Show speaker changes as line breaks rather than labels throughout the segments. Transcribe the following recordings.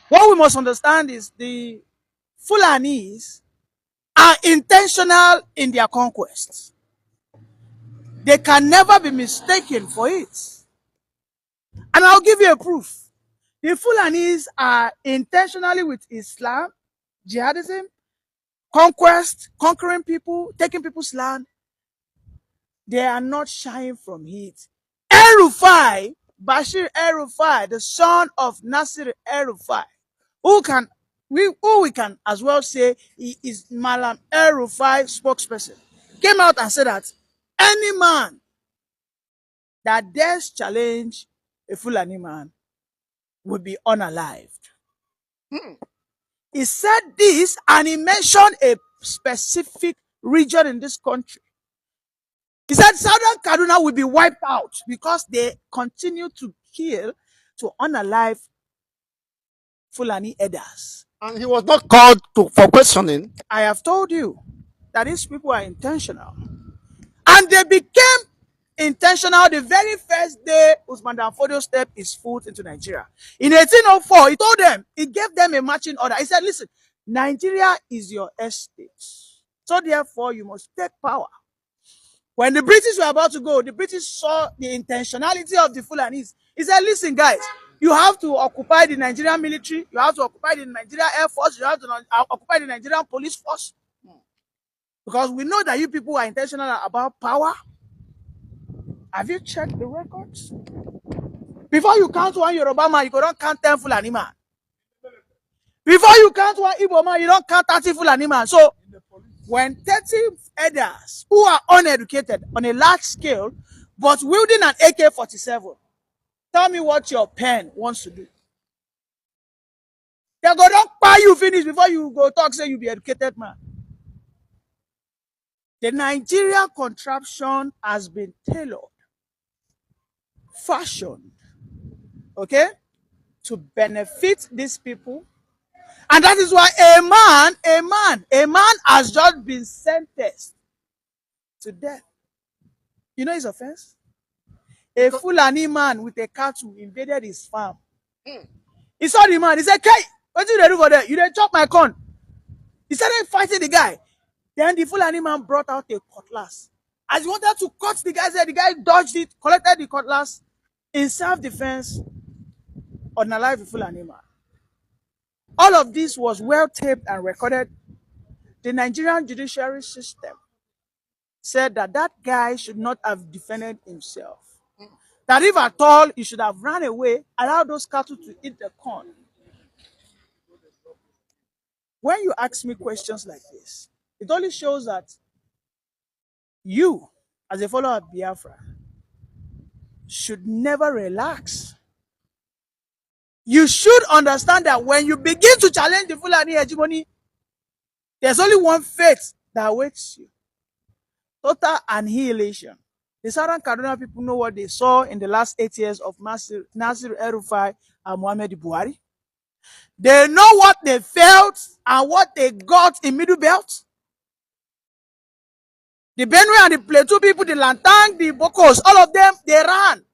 What we must understand is the Fulanis are intentional in their conquests. They can never be mistaken for it. And I'll give you a proof. The Fulanis are intentionally with Islam, jihadism, conquest, conquering people, taking people's land. They are not shying from it. El-Rufai, Bashir El-Rufai, the son of Nasir El-Rufai, who we can as well say he is Malam El-Rufai spokesperson, came out and said that any man that dares challenge a Fulani man will be unalived. He said this and he mentioned a specific region in this country. He said Southern Kaduna will be wiped out because they continue to kill, to unalive Fulani elders.
And he was not called for questioning.
I have told you that these people are intentional. And they became intentional the very first day Usman Danfodio stepped his foot into Nigeria. In 1804, he told them, he gave them a marching order. He said, listen, Nigeria is your estate. So therefore, you must take power. When the British were about to go, the British saw the intentionality of the Fulanis. He said, listen, guys, you have to occupy the Nigerian military, you have to occupy the Nigerian Air Force, you have to occupy the Nigerian police force. Because we know that you people are intentional about power. Have you checked the records? Before you count one Yoruba man, you don't count 10 Fulani man. Before you count one Igbo man, you don't count 30 Fulani man. So, when 30 elders who are uneducated on a large scale, but wielding an AK-47, tell me what your pen wants to do. They go, don't buy you finish before you go talk, say you be educated man. The Nigeria contraption has been tailored, fashioned, okay, to benefit these people. And that is why a man has just been sentenced to death. You know his offense? A Fulani man with a cattle invaded his farm. He saw the man. He said, "Hey, what did you do for that? You didn't chop my corn." He started fighting the guy. Then the Fulani man brought out a cutlass. As he wanted to cut the guy's head, the guy dodged it, collected the cutlass in self-defense, unalive the Fulani man. All of this was well taped and recorded. The Nigerian judiciary system said that that guy should not have defended himself. That if at all, he should have run away, allowed those cattle to eat the corn. When you ask me questions like this, it only shows that you, as a follower of Biafra, should never relax. You should understand that when you begin to challenge the Fulani hegemony, there's only one fate that awaits you. Total annihilation. The Southern Kaduna people know what they saw in the last 8 years of Nasir El-Rufai and Muhammad Buhari. They know what they felt and what they got in Middle Belt. The Benue and the Plateau people, the Lantang, the Bokos, all of them, they ran.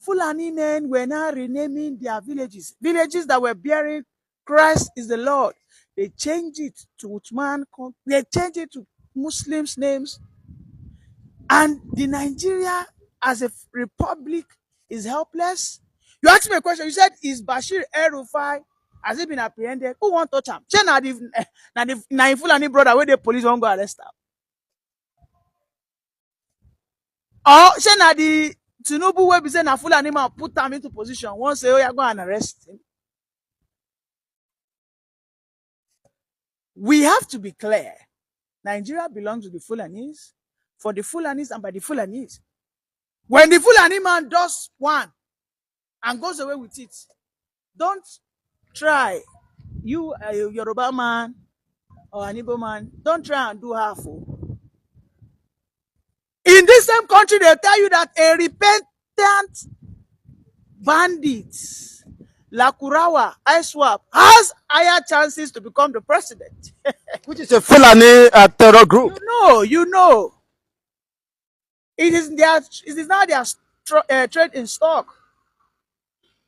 Fulani men were now renaming their villages. Villages that were bearing Christ is the Lord. They changed it to Uthman. They changed it to Muslims' names. And the Nigeria as a republic is helpless. You asked me a question. You said, is Bashir El-Rufai, has he been apprehended? Who won't touch him? Say na the Fulani brother where the police won't go arrest him. Or say na the Tinubu where be say na Fulani man put him into position. One say, oh, yeah, go and arrest him. We have to be clear. Nigeria belongs to the Fulanis, for the Fulanis and by the Fulanis. When the Fulani man does one and goes away with it, don't try, you a Yoruba man or an Igbo man, don't try and do half. In this same country, they tell you that a repentant bandit, Lakurawa, ISWAP, has higher chances to become the president.
Which is a Fulani terror group.
You know. It is now their trade in stock.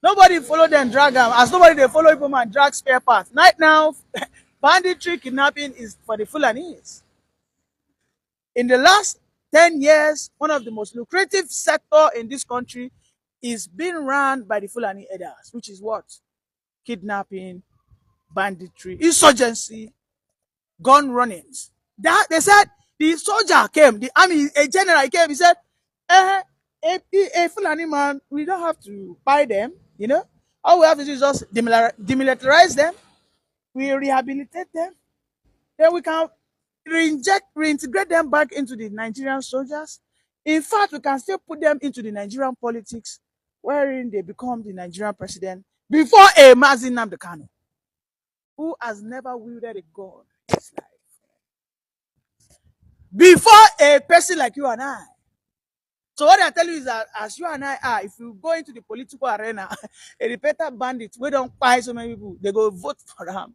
Nobody follow them drag them. As nobody they follow people and drag spare parts. Right now, banditry kidnapping is for the Fulanis. In the last 10 years, one of the most lucrative sector in this country is being run by the Fulani elders, which is what? Kidnapping, banditry, insurgency, gun runnings. That they said the soldier came, the army, a general came, he said, a Fulani man, we don't have to buy them, you know. All we have to do is just demilitarize them, we rehabilitate them, then we can reintegrate them back into the Nigerian soldiers. In fact, we can still put them into the Nigerian politics, wherein they become the Nigerian president before a Mazin Namdekano, who has never wielded a gun in his life. Before a person like you and I. So what I tell you is that as you and I are, if you go into the political arena, a repeated bandit, we don't buy so many people, they go vote for them.